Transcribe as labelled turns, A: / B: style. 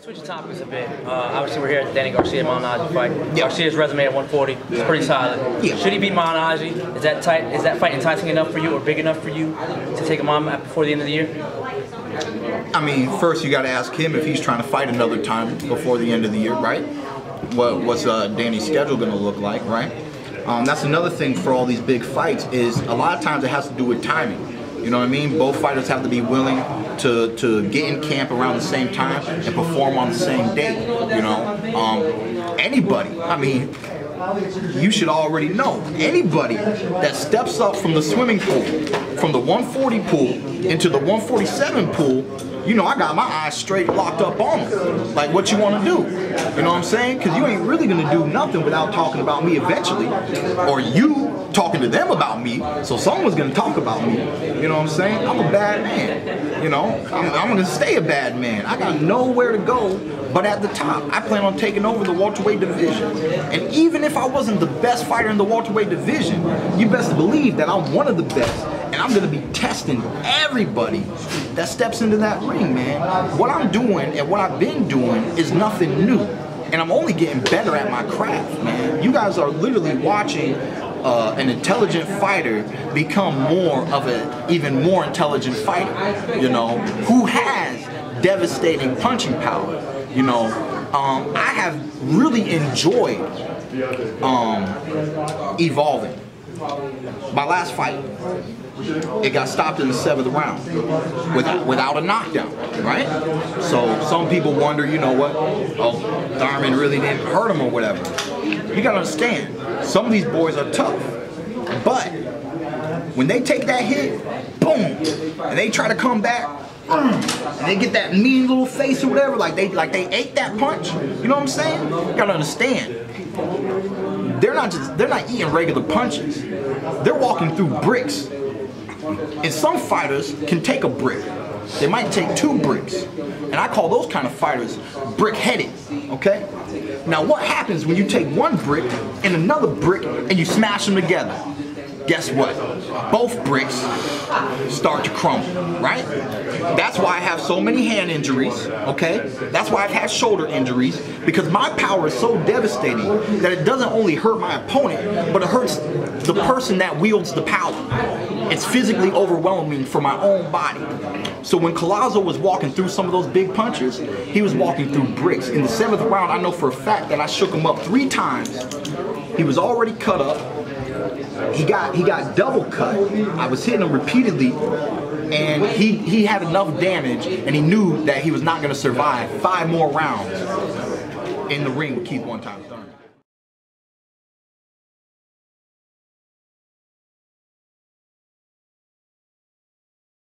A: Switching topics a bit. Obviously, we're here at the Danny Garcia Malignaggi fight. Yep. Garcia's resume at 140 is pretty solid. Yep. Should he beat Malignaggi? Is that tight? Is that fight enticing enough for you, or big enough for you to take him on before the end of the year?
B: I mean, first you got to ask him if he's trying to fight another time before the end of the year, right? What's Danny's schedule going to look like, right? That's another thing for all these big fights is a lot of times it has to do with timing. You know what I mean? Both fighters have to be willing to get in camp around the same time and perform on the same day. You know, anybody, I mean, you should already know, anybody that steps up from the swimming pool, from the 140 pool into the 147 pool, you know, I got my eyes straight locked up on them. Like, what you want to do? You know what I'm saying? Because you ain't really going to do nothing without talking about me eventually. Or you talking to them about me, so someone's going to talk about me. You know what I'm saying? I'm a bad man. You know, I'm going to stay a bad man. I got nowhere to go but at the top. I plan on taking over the welterweight division. And even if I wasn't the best fighter in the welterweight division, you best believe that I'm one of the best. And I'm going to be testing everybody that steps into that ring, man. What I'm doing and what I've been doing is nothing new. And I'm only getting better at my craft, man. You guys are literally watching an intelligent fighter become more of an even more intelligent fighter, you know, who has devastating punching power. You know, I have really enjoyed evolving. My last fight, it got stopped in the 7th round without a knockdown, right? So some people wonder, you know what, oh, Thurman really didn't hurt him or whatever. You gotta understand, some of these boys are tough, but when they take that hit, boom, and they try to come back, and they get that mean little face or whatever, like they ate that punch. You know what I'm saying? You gotta understand. They're not eating regular punches. They're walking through bricks. And some fighters can take a brick. They might take 2 bricks. And I call those kind of fighters brick-headed, okay? Now what happens when you take 1 brick and another brick and you smash them together? Guess what? Both bricks start to crumble, right? That's why I have so many hand injuries, okay? That's why I've had shoulder injuries, because my power is so devastating that it doesn't only hurt my opponent, but it hurts the person that wields the power. It's physically overwhelming for my own body. So when Collazo was walking through some of those big punches, he was walking through bricks. In the 7th round, I know for a fact that I shook him up 3 times. He was already cut up. He got double cut. I was hitting him repeatedly, and he had enough damage, and he knew that he was not going to survive 5 more rounds in the ring with Keith one time.